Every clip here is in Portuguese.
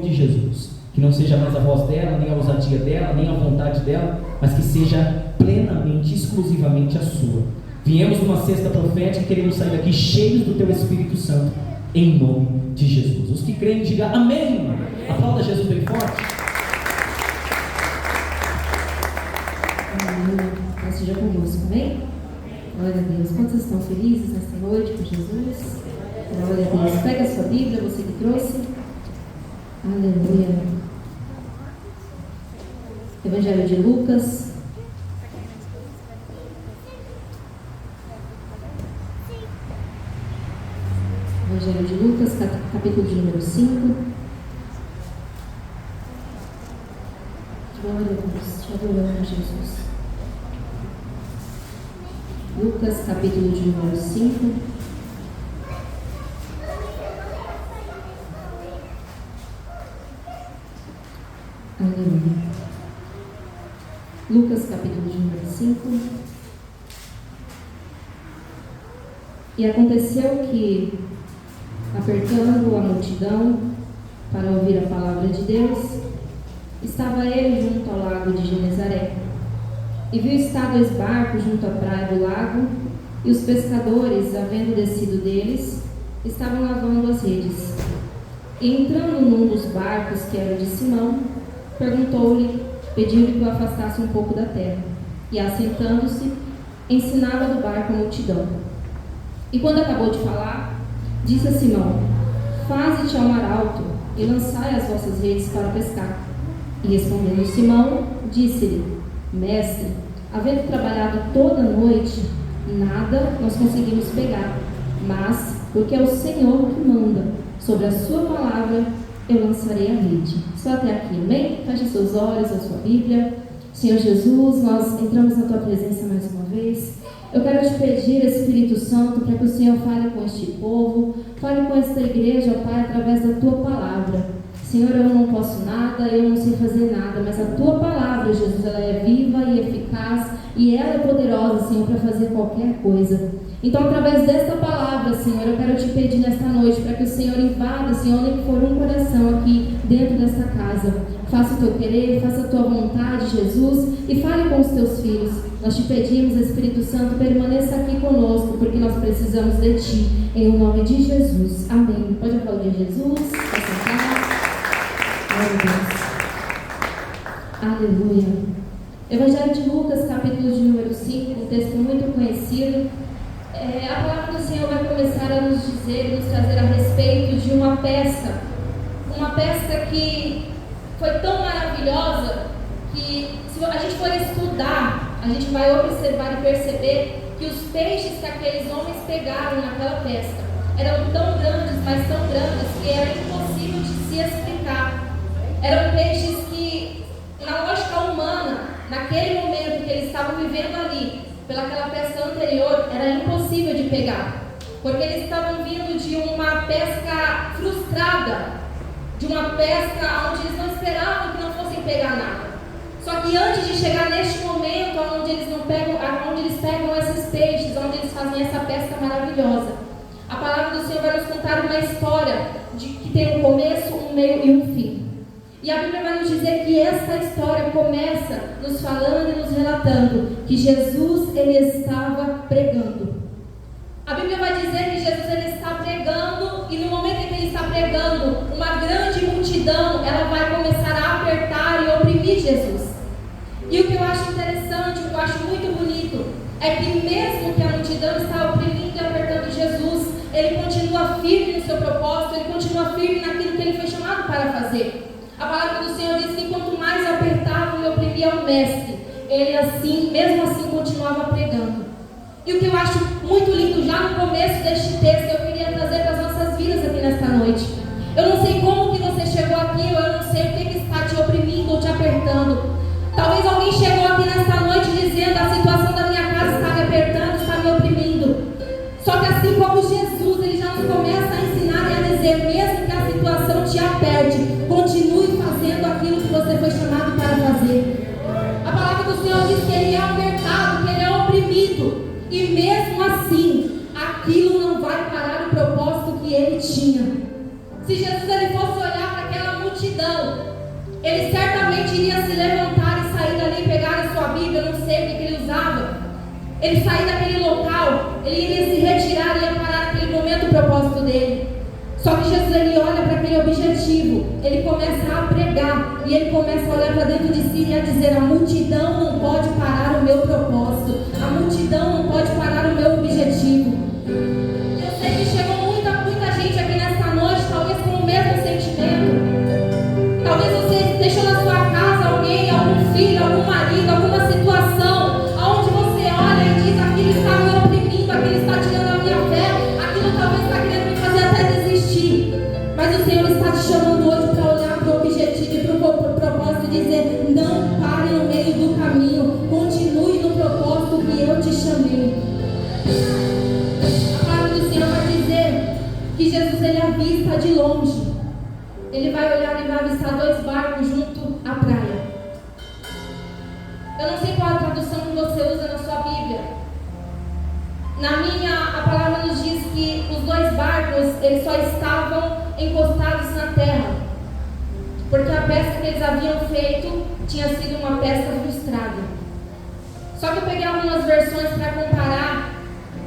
de Jesus, que não seja mais a voz dela, nem a ousadia dela, nem a vontade dela, mas que seja plenamente, exclusivamente a sua. Viemos numa sexta profética e queremos sair daqui cheios do Teu Espírito Santo, em nome de Jesus. Os que creem, digam amém. Aplauda Jesus bem forte. Aleluia. Pai seja convosco, amém? Glória a Deus. Quantos estão felizes nesta noite com Jesus? Glória a Deus. Pega a sua Bíblia, você que trouxe. Aleluia. Evangelho de Lucas. Evangelho de Lucas, capítulo de número 5. Glória a Deus. Te adoramos, Jesus. Lucas, capítulo de número 5. Aleluia. Lucas, capítulo de número 5. E aconteceu que, apertando a multidão para ouvir a palavra de Deus, estava ele junto ao lago de Genezaré. E viu estar 2 barcos junto à praia do lago, e os pescadores, havendo descido deles, estavam lavando as redes. E entrando num dos barcos, que era o de Simão, perguntou-lhe, pediu-lhe que o afastasse um pouco da terra. E assentando-se, ensinava do barco a multidão. E quando acabou de falar, disse a Simão: Faze-te ao mar alto, e lançai as vossas redes para pescar. E respondendo Simão, disse-lhe: Mestre, havendo trabalhado toda a noite, nada nós conseguimos pegar, mas, porque é o Senhor que manda, sobre a sua palavra eu lançarei a rede. Só até aqui, amém? Feche seus olhos, a sua Bíblia. Senhor Jesus, nós entramos na tua presença mais uma vez. Eu quero te pedir, Espírito Santo, para que o Senhor fale com este povo, fale com esta igreja, Pai, através da tua palavra. Senhor, eu não posso nada, eu não sei fazer nada, mas a tua palavra, Jesus, ela é viva e eficaz e ela é poderosa, Senhor, para fazer qualquer coisa. Então, através desta palavra, Senhor, eu quero te pedir nesta noite para que o Senhor invada, Senhor, nem que for um coração aqui dentro desta casa. Faça o teu querer, faça a tua vontade, Jesus, e fale com os teus filhos. Nós te pedimos, Espírito Santo, permaneça aqui conosco, porque nós precisamos de ti, em o nome de Jesus. Amém. Pode aplaudir Jesus, glória a Deus. Aleluia. Evangelho de Lucas, capítulo de número 5, um texto muito conhecido. A palavra do Senhor vai começar a nos dizer, nos trazer a respeito de uma pesca que foi tão maravilhosa que, se a gente for estudar, a gente vai observar e perceber que os peixes que aqueles homens pegaram naquela pesca eram tão grandes, mas tão grandes, que era impossível de se explicar. Eram peixes que, na lógica humana, naquele momento que eles estavam vivendo ali, pelaquela pesca anterior, era impossível de pegar, porque eles estavam vindo de uma pesca frustrada, de uma pesca onde eles não esperavam que não fossem pegar nada. Só que antes de chegar neste momento onde eles pegam esses peixes, onde eles fazem essa pesca maravilhosa, a palavra do Senhor vai nos contar uma história que tem um começo, um meio e um fim. E a Bíblia vai nos dizer que essa história começa nos falando e nos relatando que Jesus, ele estava pregando. A Bíblia vai dizer que Jesus, ele está pregando, e no momento em que ele está pregando, uma grande multidão, ela vai começar a apertar e oprimir Jesus. E o que eu acho interessante, o que eu acho muito bonito, é que mesmo que a multidão está oprimindo e apertando Jesus, ele continua firme no seu propósito, ele continua firme naquilo que ele foi chamado para fazer. A palavra do Senhor diz que quanto mais apertavam e oprimiam o mestre, ele assim, mesmo assim, continuava pregando. E o que eu acho muito lindo, já no começo deste texto, eu queria trazer para as nossas vidas aqui nesta noite. Eu não sei como que você chegou aqui, ou eu não sei o que está te oprimindo ou te apertando. Talvez alguém chegou aqui nesta noite dizendo: a situação da minha casa está me apertando, está me oprimindo. Só que assim como Jesus, ele já nos começa a ensinar e a dizer: mesmo que a situação te aperte, continue fazendo aquilo que você foi chamado para fazer. A palavra do Senhor diz que ele é apertado, que ele é oprimido, e mesmo assim, aquilo não vai parar o propósito que ele tinha. Se Jesus ele fosse olhar para aquela multidão, multidão, ele certamente iria se levantar e sair dali, pegar a sua Bíblia, eu não sei o que ele usava. Ele sair daquele local, ele iria se retirar, ia parar naquele momento o propósito dele. Só que Jesus, ele olha para aquele objetivo, ele começa a pregar, e ele começa a olhar para dentro de si e a dizer: a multidão não pode parar o meu propósito, a multidão não pode parar o meu objetivo. Eu sei que chegou muita gente aqui nessa noite, talvez com o mesmo sentimento. Talvez você deixou na sua casa alguém, algum filho, algum marido, alguma situação, onde você olha e diz: aquilo está me oprimindo, aquilo está tirando a minha fé, aquilo talvez está querendo me fazer até desistir. Mas o Senhor está te chamando hoje para olhar para o objetivo e para o propósito e dizer: não pare no meio do caminho, continue no propósito que eu te chamei. A palavra do Senhor vai dizer que Jesus, ele avista de longe. Ele vai olhar e vai avistar 2 barcos junto à praia. Eu não sei qual a tradução que você usa na sua Bíblia. Na minha, a palavra nos diz que os 2 barcos, eles só estavam encostados na terra, porque a pesca que eles haviam feito tinha sido uma pesca frustrada. Só que eu peguei algumas versões para comparar,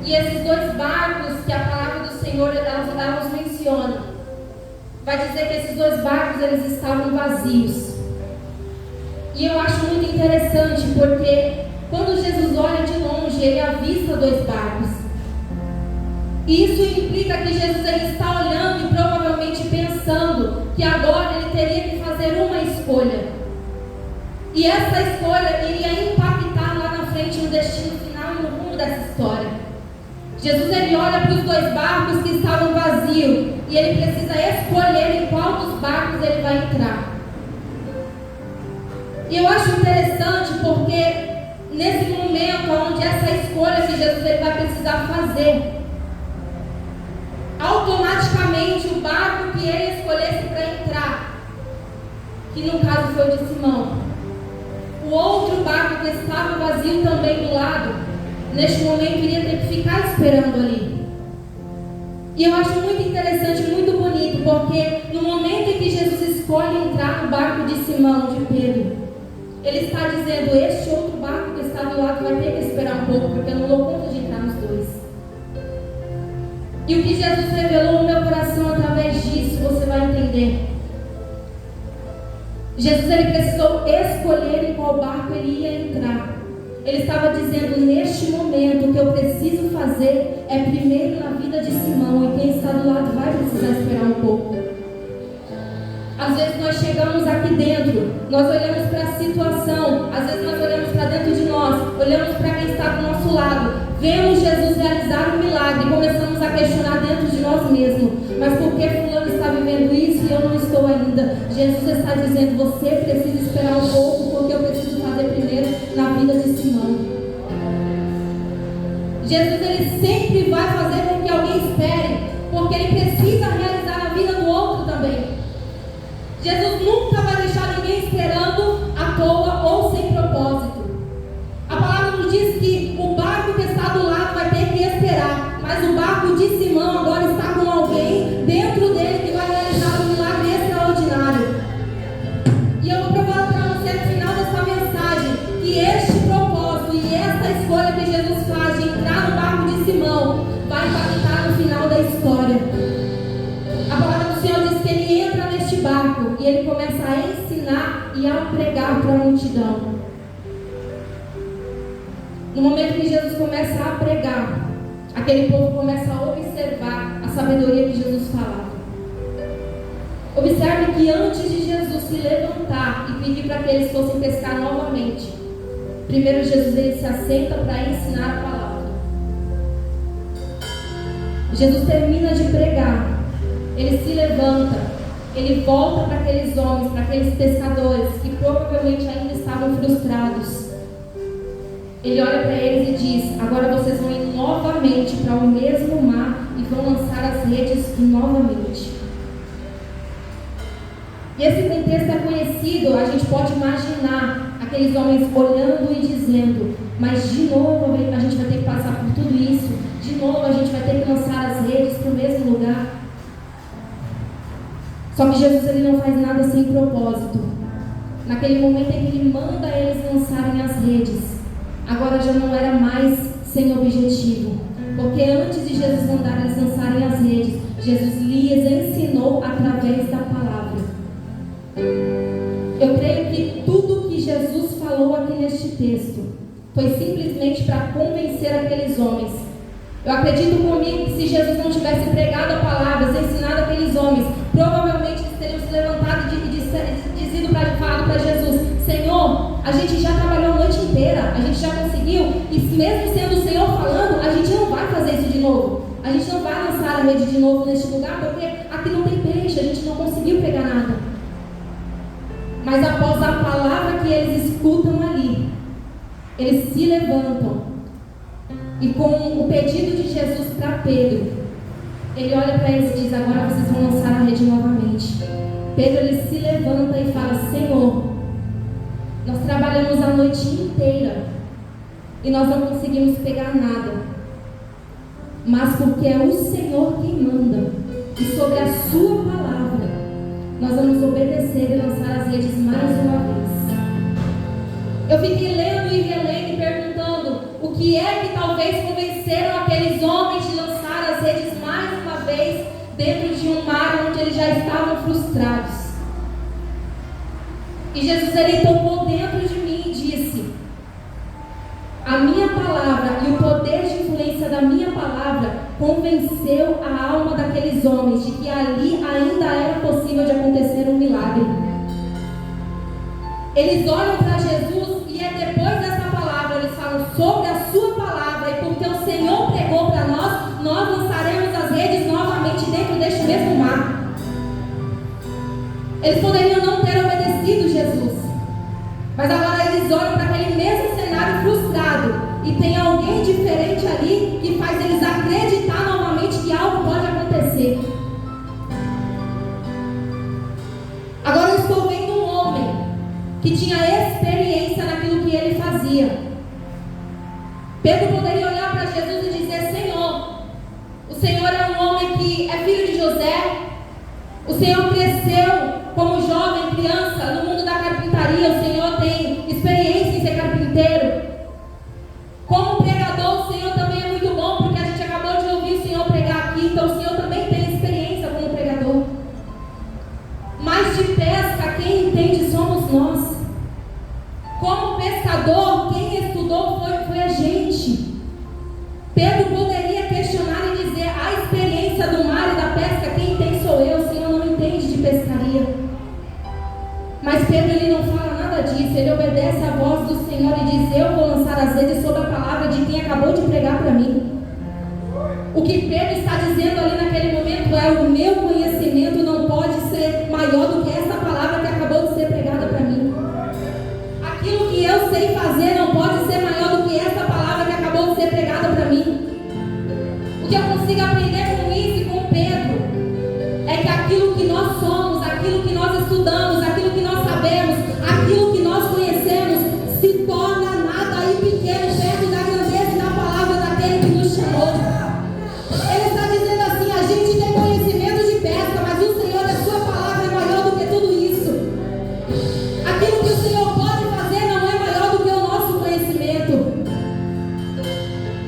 e esses 2 barcos que a palavra do Senhor elas menciona, vai dizer que esses 2 barcos, eles estavam vazios. E eu acho muito interessante, porque quando Jesus olha de longe, ele avista 2 barcos. E isso implica que Jesus, ele está olhando e provavelmente pensando que agora ele teria que fazer uma escolha. E essa escolha iria impactar lá na frente no destino final e no rumo dessa história. Jesus, ele olha para os 2 barcos que estavam vazios e ele precisa escolher em qual dos barcos ele vai entrar. E eu acho interessante porque nesse momento onde essa escolha que Jesus, ele vai precisar fazer, automaticamente o barco que ele escolhesse para entrar, que no caso foi o de Simão, o outro barco que estava vazio também do lado, neste momento iria ter que ficar esperando ali. E eu acho muito interessante, muito bonito, porque no momento em que Jesus escolhe entrar no barco de Simão, de Pedro, ele está dizendo: este outro barco que está do lado vai ter que esperar um pouco, porque eu não dou conta de entrar nos 2. E o que Jesus revelou no meu coração através disso, você vai entender. Jesus, ele precisou escolher em qual barco ele ia entrar. Ele estava dizendo: neste momento, o que eu preciso fazer é primeiro na vida de Simão, e quem está do lado vai precisar esperar um pouco. Às vezes nós chegamos aqui dentro, nós olhamos para a situação, às vezes nós olhamos para dentro de nós, olhamos para quem está do nosso lado, vemos Jesus realizar um milagre e começamos a questionar dentro de nós mesmos: mas por que fulano está vivendo isso e eu não estou ainda? Jesus está dizendo: você precisa esperar um pouco, porque eu preciso fazer primeiro na vida de Simão. Jesus, ele sempre vai fazer com que alguém espere, porque ele precisa realizar a vida do outro também. Jesus nunca vai deixar ninguém esperando à toa ou sem propósito. A palavra nos diz que o barco que está do lado vai ter que esperar, mas o barco de Simão agora está com alguém dentro dele que vai realizar um milagre extraordinário. E eu vou provar para você no final dessa mensagem que este propósito e esta escolha que Jesus faz de entrar no barco de Simão vai impactar no final da história. A palavra do Senhor diz que ele entra neste barco e ele começa a ensinar e a pregar para a multidão. No momento que Jesus começa a pregar, aquele povo começa a observar a sabedoria que Jesus falava. Observe que antes de Jesus se levantar e pedir para que eles fossem pescar novamente, primeiro Jesus, ele se assenta para ensinar a palavra. Jesus termina de pregar, ele se levanta, ele volta para aqueles homens, para aqueles pescadores que provavelmente ainda estavam frustrados. Ele olha para eles e diz: agora vocês vão ir novamente para o mesmo mar e vão lançar as redes novamente. E esse contexto é conhecido, a gente pode imaginar aqueles homens olhando e dizendo: mas de novo a gente vai ter que passar por tudo isso, de novo a gente vai ter que lançar as redes para o mesmo lugar. Só que Jesus ele não faz nada sem propósito. Naquele momento em que ele manda eles lançarem as redes, agora já não era mais sem objetivo. Porque antes de Jesus mandar eles lançarem as redes, Jesus lhes ensinou através da palavra. Eu creio que tudo que Jesus falou aqui neste texto foi simplesmente para convencer aqueles homens. Eu acredito comigo que se Jesus não tivesse pregado a palavra, ensinado aqueles homens, provavelmente eles teriam se levantado e dizido para Jesus: Senhor, a gente já trabalhou a noite inteira, a gente já conseguiu, e mesmo sendo o Senhor falando, a gente não vai fazer isso de novo. A gente não vai lançar a rede de novo neste lugar, porque aqui não tem peixe, a gente não conseguiu pegar nada. Mas após a palavra que eles escutam ali, eles se levantam. E com o pedido de Jesus para Pedro, ele olha para eles e diz: agora vocês vão lançar a rede novamente. Pedro ele se levanta e fala: Senhor, nós trabalhamos a noite inteira e nós não conseguimos pegar nada, mas porque é o Senhor quem manda, e sobre a sua palavra nós vamos obedecer e lançar as redes mais uma vez. Eu fiquei lendo e relendo e perguntando o que é que talvez convenceram aqueles homens de lançar as redes mais uma vez dentro de um mar onde eles já estavam frustrados. E Jesus ele tocou dentro de mim e disse: a minha palavra e o poder de influência da minha palavra convenceu a alma daqueles homens de que ali ainda era possível de acontecer um milagre. Eles olham para Jesus e é depois dessa palavra, eles falam sobre a sua palavra, e porque o Senhor pregou para nós, nós lançaremos as redes novamente dentro deste mesmo mar. Eles poderiam não ter obedecido Jesus, mas agora eles olham para aquele mesmo cenário frustrado e tem alguém diferente ali que faz eles acreditar novamente que algo pode acontecer. Agora eu estou vendo um homem que tinha experiência naquilo que ele fazia. Pedro poderia olhar para Jesus e dizer: Senhor, o Senhor é um homem que é filho de José, o Senhor cresceu como jovem, criança, no mundo da carpintaria, o Senhor tem experiência em ser carpinteiro. Como pregador, o Senhor também é muito bom, porque a gente acabou de ouvir o Senhor pregar aqui, então o Senhor também tem experiência como pregador. Mas de pesca, quem entende somos nós. Como pescador, quem estudou foi a gente. Pedro poderia questionar e dizer: a experiência do mar e da pesca, quem tem sou eu, o Senhor não entende de pescaria. Mas Pedro ele não fala nada disso, ele obedece à voz do Senhor e diz: eu vou lançar as redes sob a palavra de quem acabou de pregar para mim. O que Pedro está dizendo ali naquele momento é: o meu conhecimento não pode ser maior do que essa palavra que acabou de ser pregada para mim. Aquilo que eu sei fazer não pode ser maior do que essa palavra que acabou de ser pregada para mim. O que eu consigo aprender com isso e com Pedro é que aquilo que nós somos, aquilo que nós estudamos, aquilo que nós sabemos, aquilo que nós conhecemos, se torna nada e pequeno perto da grandeza e da palavra daquele que nos chamou. Ele está dizendo assim: a gente tem conhecimento de pesca, mas o Senhor, a sua palavra é maior do que tudo isso. Aquilo que o Senhor pode fazer não é maior do que o nosso conhecimento.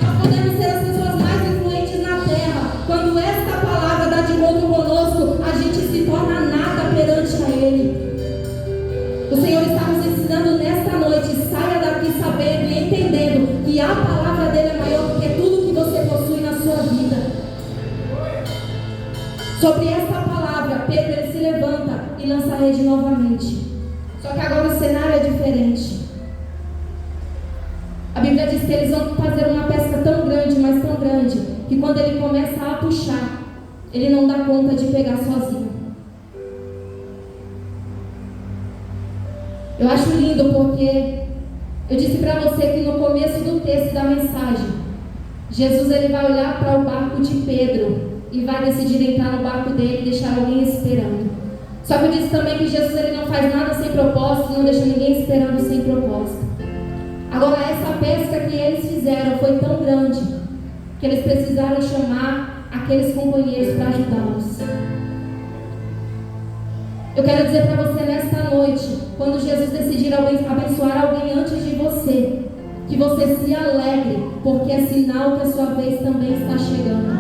Nós podemos ser as pessoas mais influentes na terra. Quando esta palavra dá de encontro conosco, a gente se torna nada perante a Ele. O Senhor está nos ensinando nesta noite: saia daqui sabendo e entendendo que a palavra dele é maior do que tudo que você possui na sua vida. Sobre esta palavra, Pedro ele se levanta e lança a rede novamente. Só que agora o cenário é diferente. A Bíblia diz que eles vão fazer uma pesca tão grande, mas tão grande, que quando ele começa a puxar, ele não dá conta de pegar sozinho. Eu acho lindo porque eu disse para você que no começo do texto da mensagem, Jesus ele vai olhar para o barco de Pedro e vai decidir entrar no barco dele e deixar alguém esperando. Só que eu disse também que Jesus ele não faz nada sem propósito, não deixa ninguém esperando sem propósito. Agora essa pesca que eles fizeram foi tão grande que eles precisaram chamar aqueles companheiros para ajudá-los. Eu quero dizer para você nesta noite, quando Jesus decidir abençoar alguém antes de você, que você se alegre, porque é sinal que a sua vez também está chegando.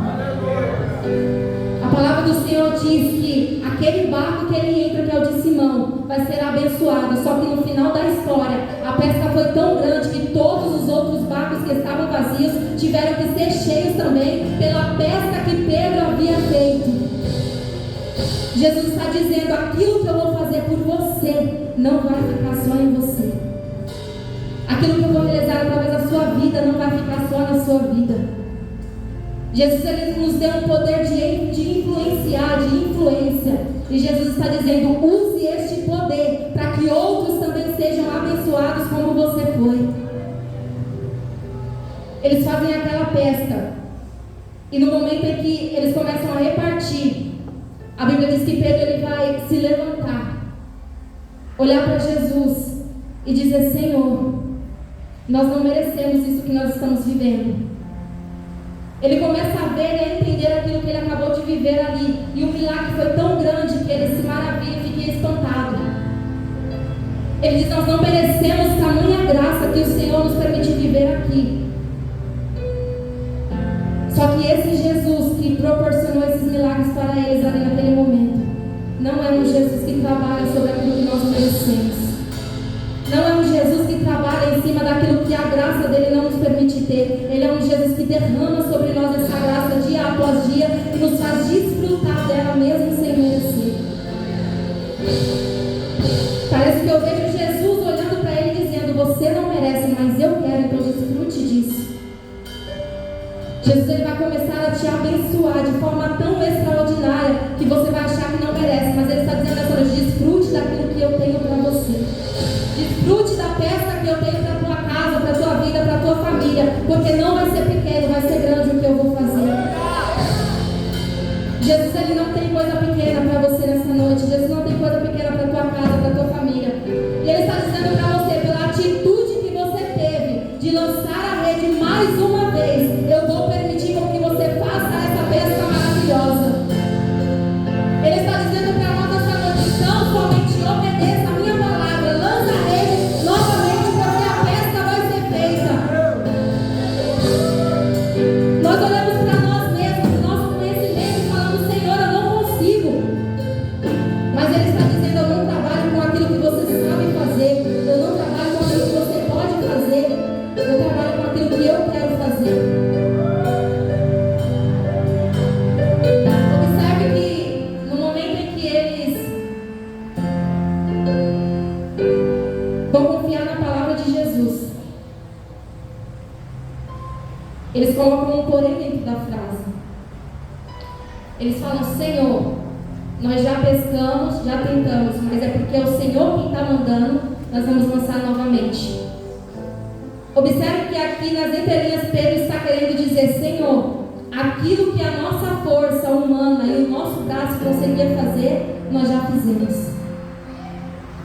A palavra do Senhor diz que aquele barco que ele entra, que é o de Simão, vai ser abençoado. Só que no final da história, a pesca foi tão grande que todos os outros barcos que estavam vazios tiveram que ser cheios também pela pesca que Pedro havia feito. Jesus está dizendo: aquilo que eu vou fazer por você não vai ficar só em você. Aquilo que eu vou realizar através da sua vida não vai ficar só na sua vida. Jesus, ele nos deu um poder de influenciar, de influência. E Jesus está dizendo: use este poder para que outros também sejam abençoados como você foi. Eles fazem aquela pesca, e no momento em que eles começam a repartir, a Bíblia diz que Pedro ele vai se levantar, olhar para Jesus e dizer: Senhor, nós não merecemos isso que nós estamos vivendo. Ele começa a ver e a entender aquilo que ele acabou de viver ali. E o milagre foi tão grande que ele se maravilha e fica espantado. Ele diz: nós não merecemos tamanha graça que o Senhor nos permite viver aqui. Só que esse Jesus que proporcionou esses milagres para eles ali naquele momento, não é um Jesus que trabalha sobre aquilo que nós merecemos. Não é um Jesus que trabalha em cima daquilo que a graça dele não nos permite ter. Ele é um Jesus que derrama sobre nós essa graça dia após dia e nos faz desfrutar dela mesmo sem merecer. Parece que eu vejo Jesus olhando para ele dizendo: você não merece, mas eu quero, então desfrute disso. Jesus, ele vai começar a te abençoar de forma tão extraordinária que você vai achar que não merece, mas ele está dizendo essa noite: desfrute daquilo que eu tenho para você. Desfrute da pesca que eu tenho para a tua casa, para a tua vida, para a tua família, porque não vai ser pequeno, vai ser grande o que eu vou fazer. Jesus, ele não tem coisa pequena para você nessa noite. Jesus não tem coisa pequena para a tua casa, para a tua família. E ele está dizendo para você: pela atitude que você teve de lançar a rede mais uma vez, eu vou permitir com que você faça essa pesca maravilhosa. Ele está dizendo para nós essa noite: então somente obedeça a minha palavra, lança a rede novamente, porque a pesca vai ser feita. Nós olhamos para nós mesmos, para o nosso conhecimento, e falamos: Senhor, eu não consigo. Mas ele está dizendo: eu não trabalho com aquilo que você sabe fazer, eu não trabalho com aquilo que você pode fazer, eu trabalho com aquilo que eu quero fazer. Observe que no momento em que eles vão confiar na palavra de Jesus, eles colocam um porém dentro da frase. Eles falam: Senhor, nós já pescamos, já tentamos, mas é porque é o Senhor quem está mandando, nós vamos lançar novamente. Observe que aqui nas entrelinhas Pedro está querendo dizer: Senhor, aquilo que a nossa força humana e o nosso braço conseguia fazer, nós já fizemos.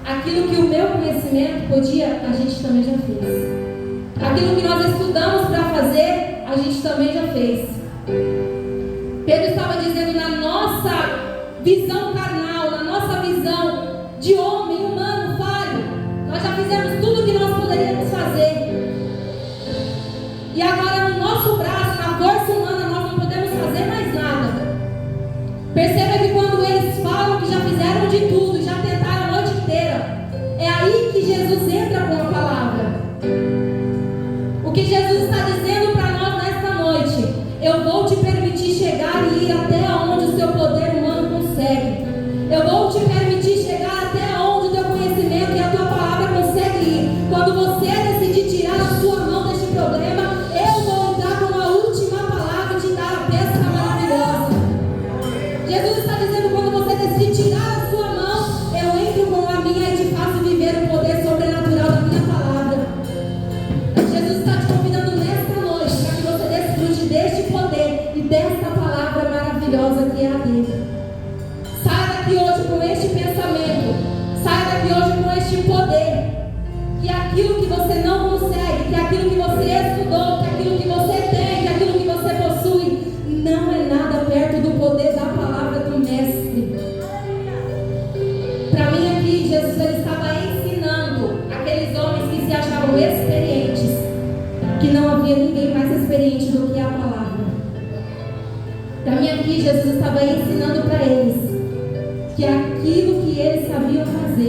Aquilo que o meu conhecimento podia, a gente também já fez. Aquilo que nós estudamos para fazer, a gente também já fez. Pedro estava dizendo: na nossa visão carnal, na nossa visão de homem, humano, falho, nós já fizemos tudo o que nós poderíamos fazer. E agora no nosso braço, na força humana, nós não podemos fazer mais nada. Perceba que quando eles falam que já fizeram de tudo, já tentaram a noite inteira, é aí que Jesus entra com a palavra. O que Jesus está dizendo para nós nesta noite: eu vou te permitir chegar e ir até onde o seu poder humano consegue. Eu vou te permitir chegar até onde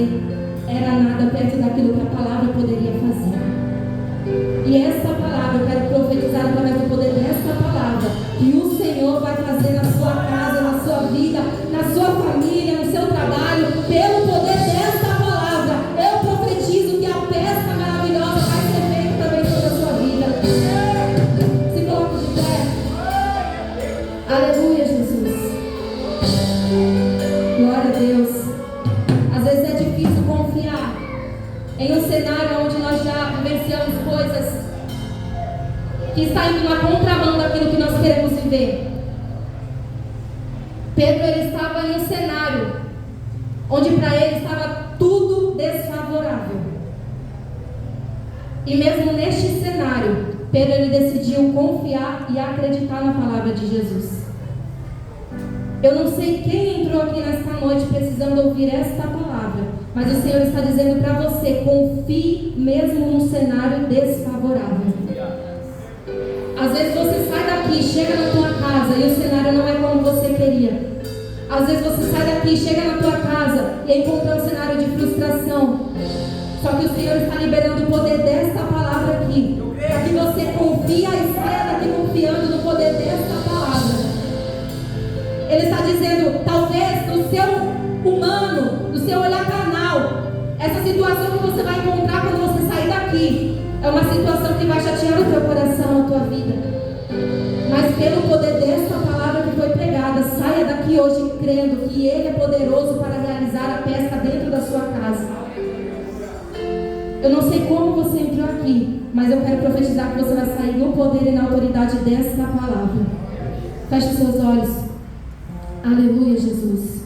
você era nada perto daquilo que a palavra poderia fazer. E esta palavra, eu quero profetizar através do poder desta palavra, que o Senhor vai fazer na sua casa, na sua vida, na sua família, no seu trabalho, pelo poder desta palavra. Eu profetizo que a pesca maravilhosa vai ser feita também sobre a sua vida. Se coloque de pé. Aleluia, Jesus. Glória a Deus. Às vezes é difícil confiar em um cenário onde nós já vivenciamos coisas que está indo na contramão daquilo que nós queremos viver. Pedro, ele estava em um cenário onde para ele estava tudo desfavorável. E mesmo neste cenário, Pedro, ele decidiu confiar e acreditar na palavra de Jesus. Eu não sei quem entrou aqui nesta noite precisando ouvir esta palavra, mas o Senhor está dizendo para você: confie mesmo num cenário desfavorável. Às vezes você sai daqui, chega na tua casa e o cenário não é como você queria. Às vezes você sai daqui, chega na tua casa e encontra um cenário de frustração. Só que o Senhor está liberando o poder desta palavra aqui, para que você confie e saia daqui confiando no poder desta palavra. Ele está dizendo, talvez no seu humano, no seu olhar carnal, essa situação que você vai encontrar quando você sair daqui é uma situação que vai chatear o teu coração, a tua vida. Mas pelo poder desta palavra que foi pregada, saia daqui hoje crendo que Ele é poderoso para realizar a pesca dentro da sua casa. Eu não sei como você entrou aqui, mas eu quero profetizar que você vai sair no poder e na autoridade desta palavra. Feche seus olhos. Aleluia, Jesus.